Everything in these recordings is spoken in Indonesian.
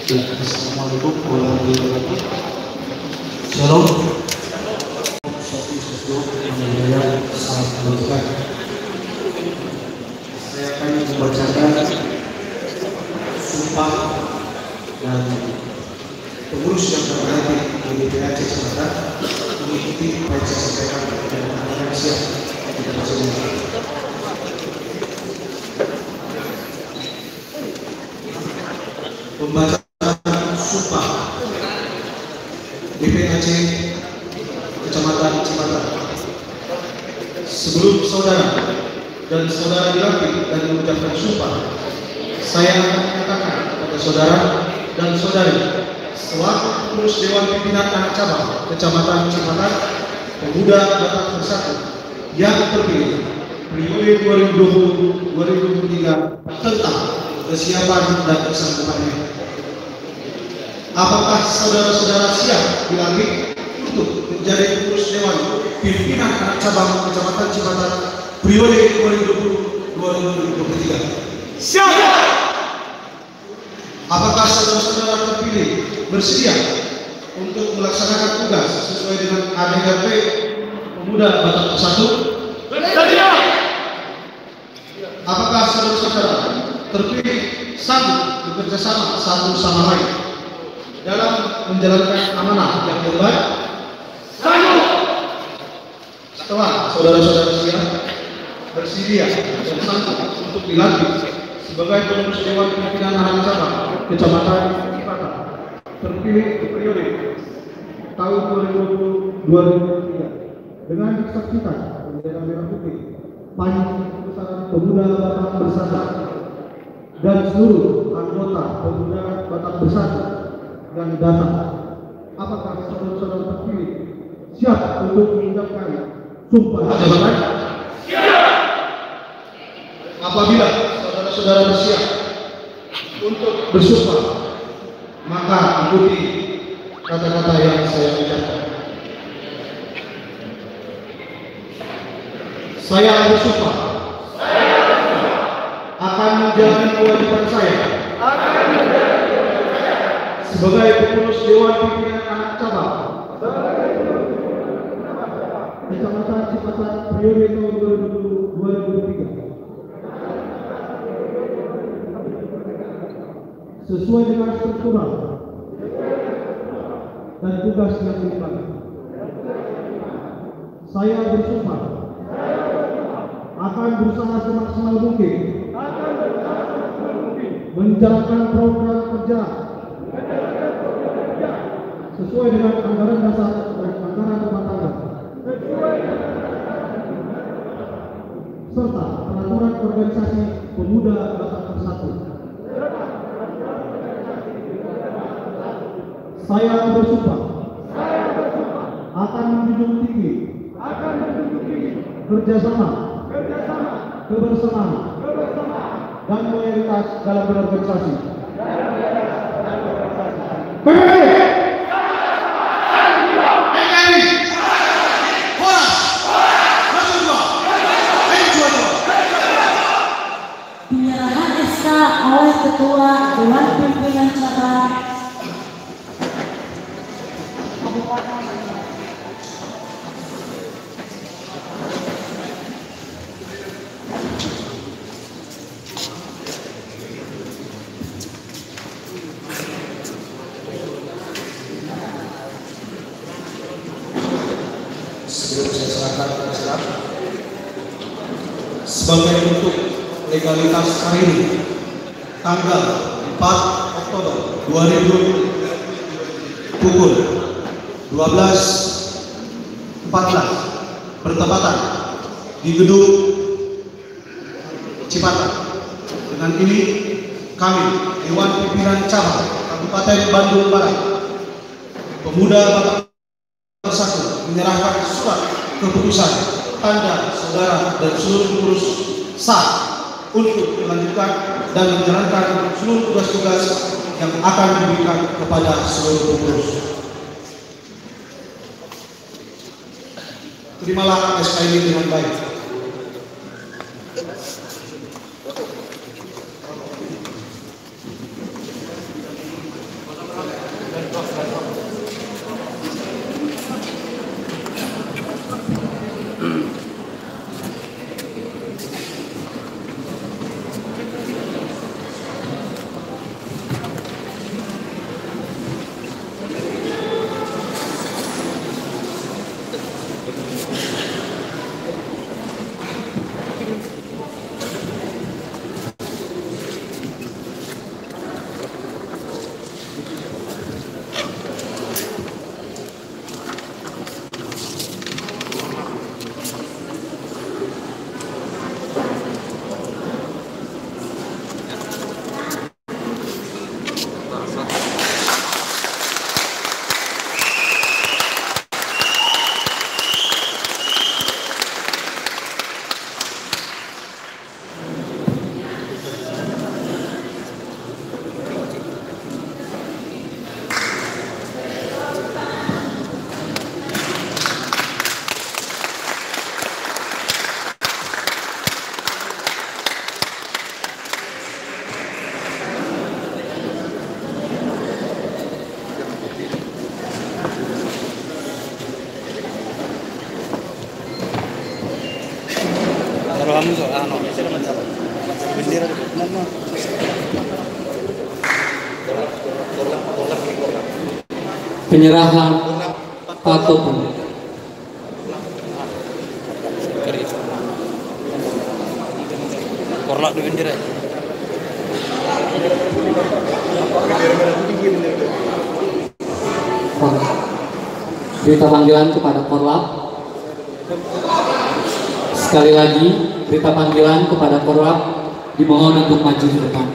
Ya, Assalamualaikum warahmatullahi wabarakatuh. Shalom. Saya sangat berterima. Saya akan membacakan sumpah dan pengurus yang berada di DPRC Cimatat mengikuti apa yang saya sampaikan dan akan siap kita bersama. Pembacaan sumpah DPRC Kecamatan Cimatat. Sebelum saudara dan saudara dilantik dan mengucapkan sumpah, saya menyatakan kepada saudara dan saudari selaku pengurus Dewan Pimpinan Anak Cabang Kecamatan Cimatat Pemuda Batak Bersatu yang terpilih periode 2020-2023 tentang kesiapan dan kesanggupannya. Apakah saudara-saudara siap dilantik untuk menjadi pengurus Dewan Pimpinan Anak Cabang Kecamatan Cimatat periode 2020-2023? Siap! Apakah saudara-saudara terpilih bersedia untuk melaksanakan tugas sesuai dengan ADGP Pemuda Batak Bersatu? Bersedia! Apakah saudara-saudara terpilih sanggup bekerjasama satu sama lain dalam menjalankan amanah yang terbaik? Sanggup! Setelah saudara-saudara siap bersedia dan sanggup untuk dilantik sebagai pengurus Dewan Pimpinan Anak Cabang Kecamatan Cimatat terpilih periode tahun 2020-2023 dengan disaksikan bendera merah putih, payung kebesaran Pemuda Batak Bersatu dan seluruh anggota Pemuda Batak Bersatu dan datang. Apakah saudara-saudara terpilih siap untuk mengucapkan sumpah jabatan? Siap. Apabila saudara bersiap untuk bersumpah, maka ikuti kata-kata yang saya ucapkan. Saya bersumpah akan menjalani kewajiban saya sebagai pengurus Dewan Pimpinan Anak Cabang Kecamatan Cimatat periode tahun 2020-2023 sesuai dengan struktural dan tugas yang dibagi. Saya bersumpah akan berusaha semaksimal mungkin menjalankan program kerja sesuai dengan anggaran dasar dan anggaran rumah tangga serta peraturan organisasi Pemuda Batak Bersatu. Saya bersumpah akan menjunjung tinggi kerjasama, kebersamaan, dan loyalitas dalam berorganisasi. Penyerahan SK oleh Ketua Dewan Pimpinan Cabang sebelum saya serahkan ke Islam sebagai bentuk legalitas hari ini tanggal 4 Oktober 2020 pukul 12.14 bertepatan di gedung Cimatat. Dengan ini kami Dewan Pimpinan Cabang Kabupaten Bandung Barat Pemuda Batak Bersatu menyerahkan surat keputusan tanda saudara dan seluruh pengurus sah untuk melanjutkan dan menjalankan seluruh tugas-tugas yang akan diberikan kepada seluruh pengurus. Terimalah SK ini dengan baik. Penyerahan patung. Korlak di bendera. Berita panggilan kepada Korlap. Sekali lagi, berita panggilan kepada Korlap dimohon untuk maju ke depan.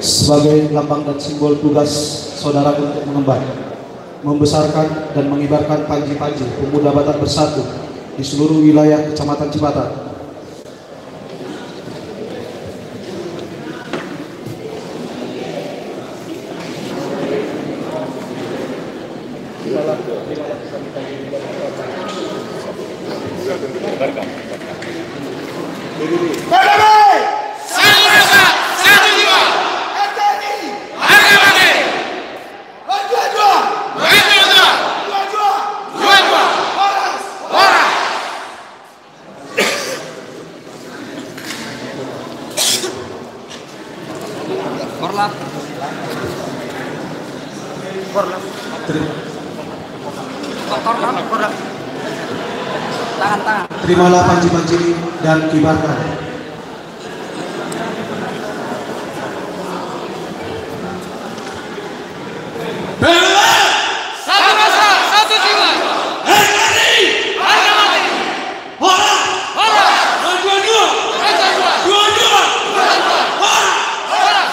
Sebagai lambang dan simbol tugas saudara untuk mengemban, membesarkan dan mengibarkan panji-panji pemuda Batak Bersatu di seluruh wilayah Kecamatan Cipatat. Korlap. Korlap. Korlap. Tangan. Terimalah panji-panji dan kibarkan. Satu rasa, satu jiwa. NKRI, harga mati. Hora, dua-dua. Hora.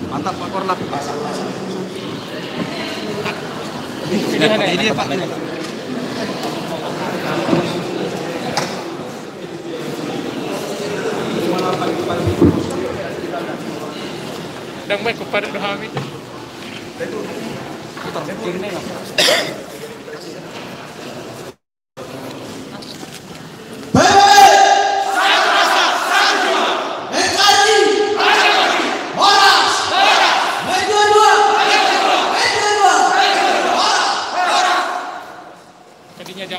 Mantap Pak Korlap. Ini dia Pak. Dan baik kepada Hamid. Tadinya jam.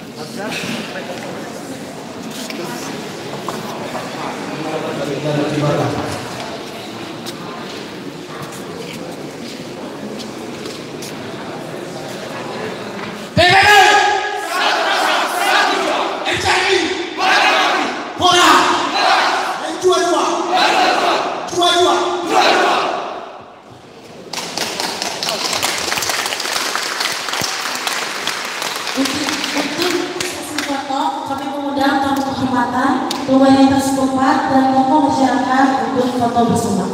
Untuk sesi foto, kami mengundang tamu kehormatan, pemerintah setempat dan tokoh masyarakat untuk foto bersama.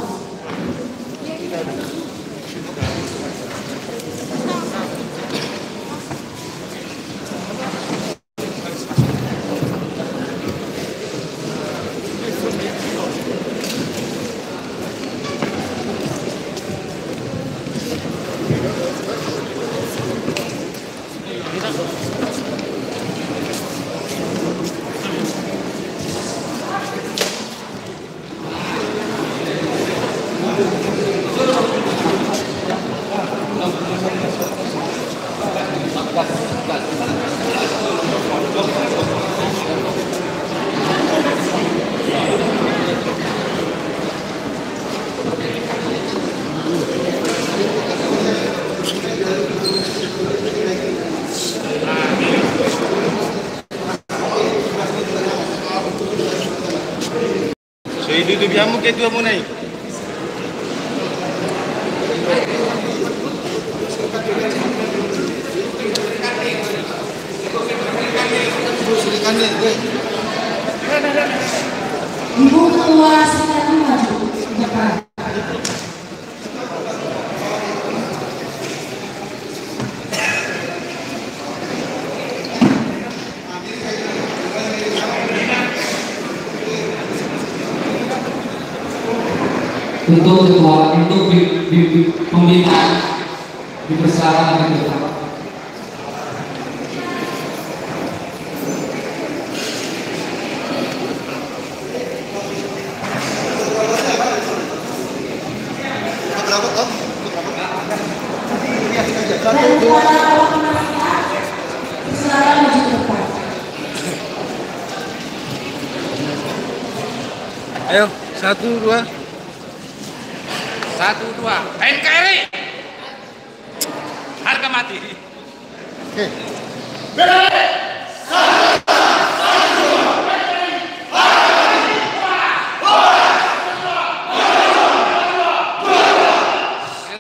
Itu biamu ke tua munai. Ibu Ketua silakan maju ke depan. Untuk ketua, untuk pembinaan dipersilakan dengan kita. Berapa toh? Ayo, 1, 2. 1, 2. NKRI. Harga mati. Oke.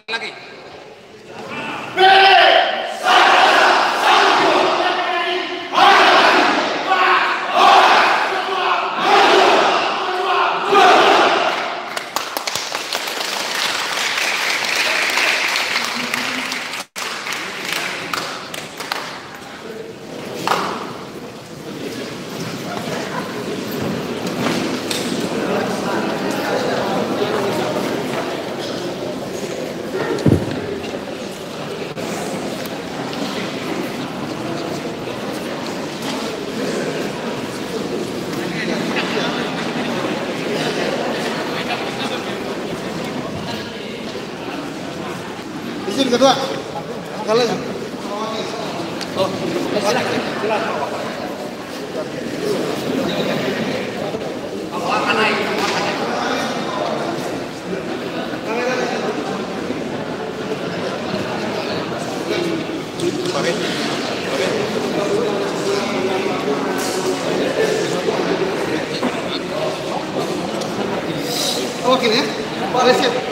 Lagi. Izin kedua. Kalau Oke ya. Siap.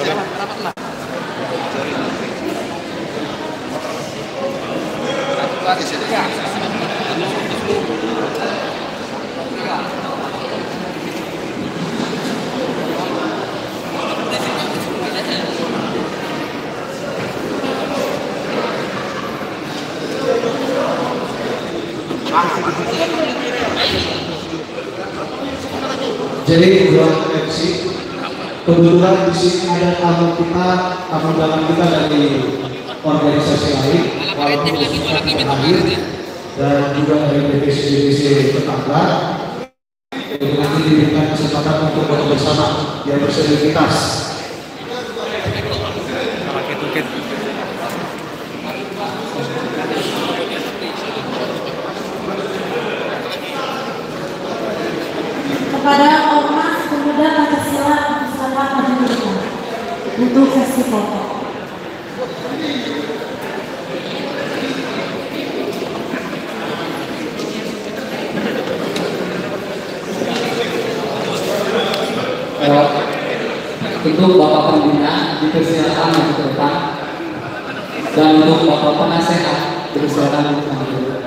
Jadi dua MC kebetulan di sini ada tamu dalam kita dari organisasi lain, walaupun terakhir dan juga dari divisi tetangga. Jadi nanti diberikan kesempatan untuk bersama yang bersoliditas. Kepada Ormas Pemuda Pancasila Pusaka Madinah untuk sesi foto. Untuk Bapak Pembina dipersilakan maju ke depan, dan untuk Bapak Penasehat dipersilakan maju ke depan.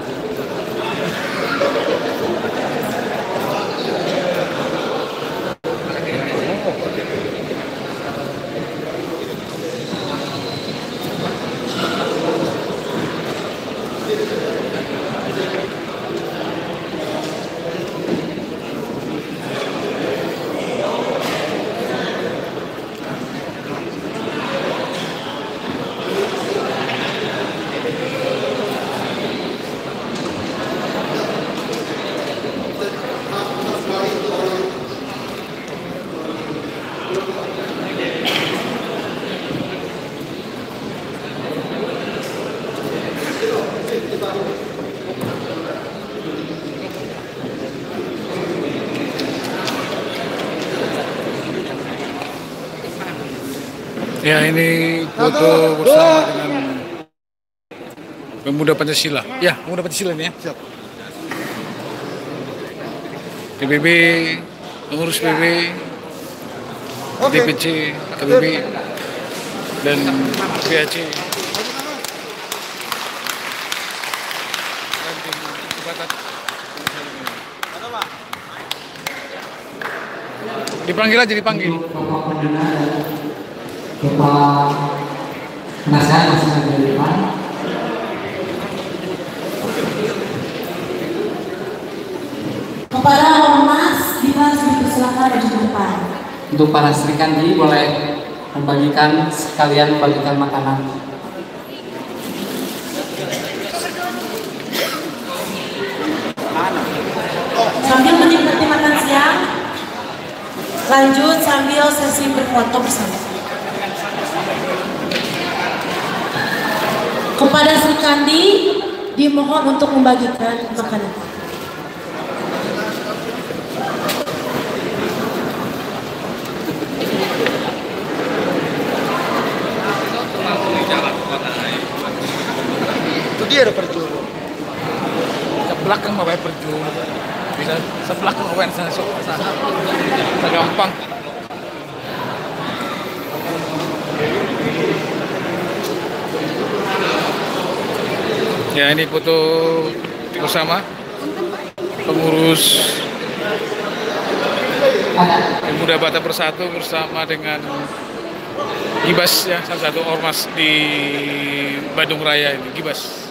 Ya, ini foto bersama dengan Pemuda Pancasila. Ya, Pemuda Pancasila ini ya. Siap. PBB, pengurus PBB, DPC, KBB, dan PAC. Dipanggil aja, dipanggil. Bapak Pembina dan Bapak Penasehat masih ada di depan. Kepada Ormas dipersilakan maju ke depan. Untuk para Sri Kandi boleh sekalian membagikan makanan. Sambil menikmati makan siang, lanjut sambil sesi berfoto bersama. Kepada Sri Kandi dimohon untuk membagikan makanan. Ya, ini foto bersama pengurus Pemuda Batak Bersatu bersama dengan Gibas, ya, salah satu ormas di Bandung Raya ini, Gibas.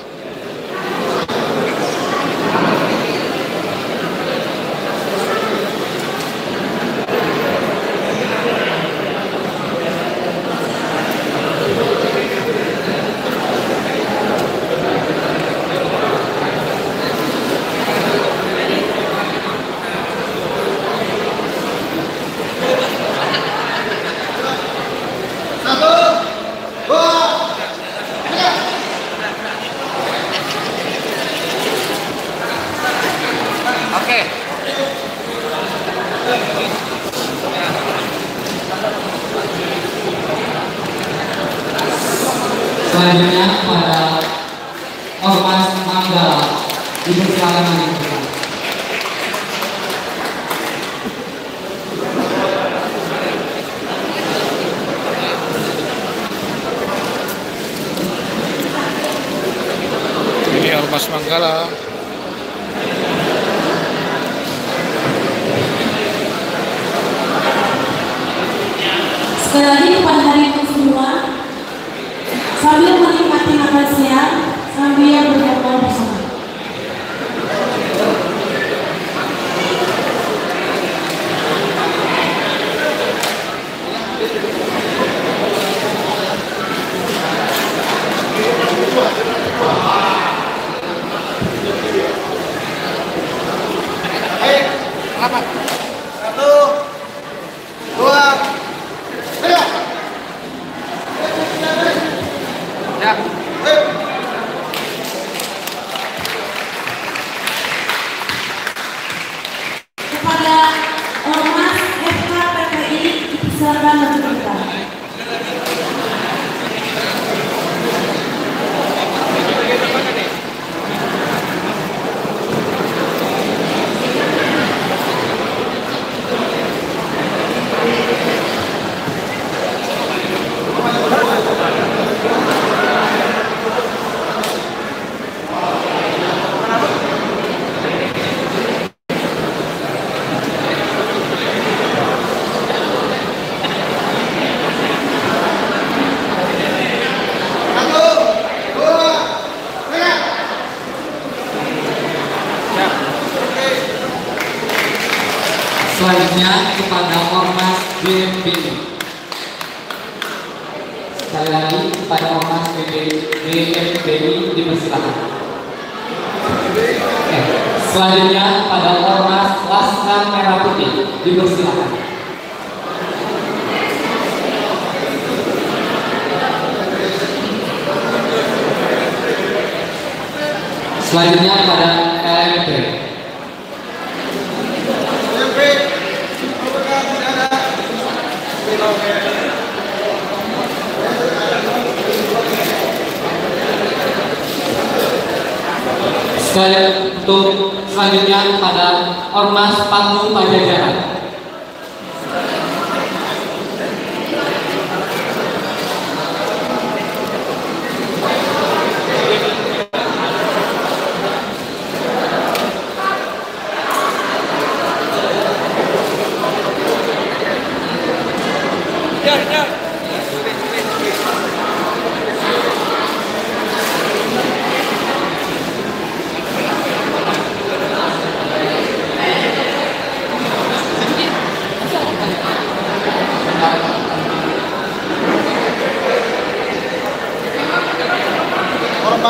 Oke. Selanjutnya pada Ormas Manggala dipersilakan maju. Ini Ormas Manggala. Sekali lagi kepada hari itu semua, sambil menikmati makan siang, sambil bergabung bersama. Kepada Ormas FKPPI dipersilakan maju ke depan. Selanjutnya kepada Ormas BMBI. Sekali lagi kepada Ormas BMBI dipersilakan. Selanjutnya pada Ormas Laskar Merah Putih dipersilakan. Selanjutnya pada LMP. Untuk selanjutnya pada Ormas Panggung Pajajaran.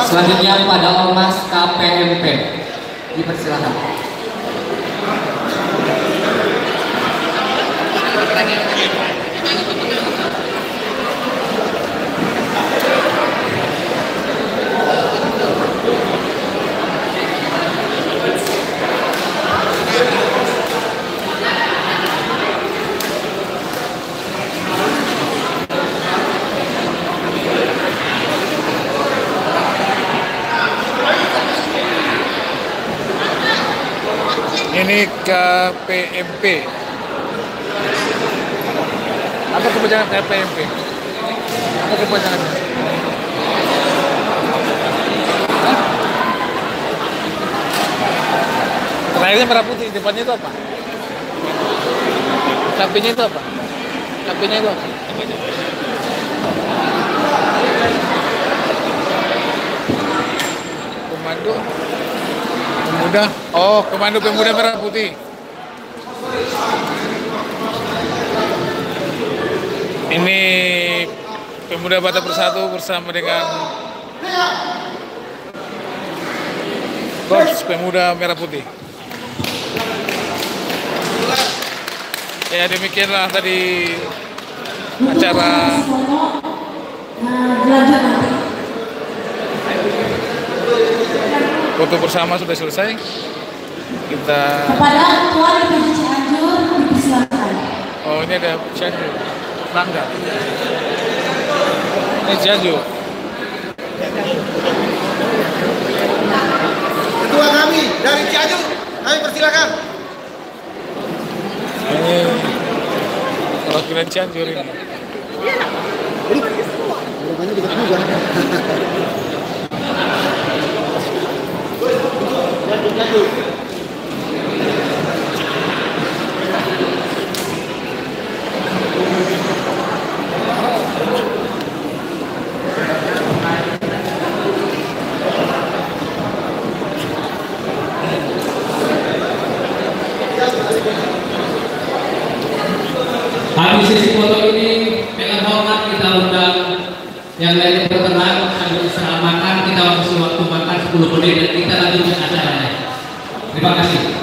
Selanjutnya pada Ormas KPMP dipersilakan. Ini KPMP. Apa kepanjangan KPMP? Apa kepanjangannya? Hah? Layarnya merah putih, depannya itu apa? Sampingnya itu apa? Sampingnya itu apa? Komando Pemuda. Oh, Komando Pemuda Merah Putih. Ini Pemuda Batak Bersatu bersama dengan Korps Pemuda Merah Putih. Ya, demikianlah tadi acara Belajar nanti. foto bersama sudah selesai. Kita Kepada Ketua DPD Cianjur dipersilakan. oh, ini ada Cianjur. Bangga. Ini Cianjur. Ketua kami dari Cianjur, kami persilakan. Ini perwakilan Cianjur ini. Habis sesi foto ini, dengan hormat kita undang yang lainnya berkenan sambil istirahat makan. Kita kasih waktu makan 10 menit dan kita lanjutkan acaranya. Terima kasih.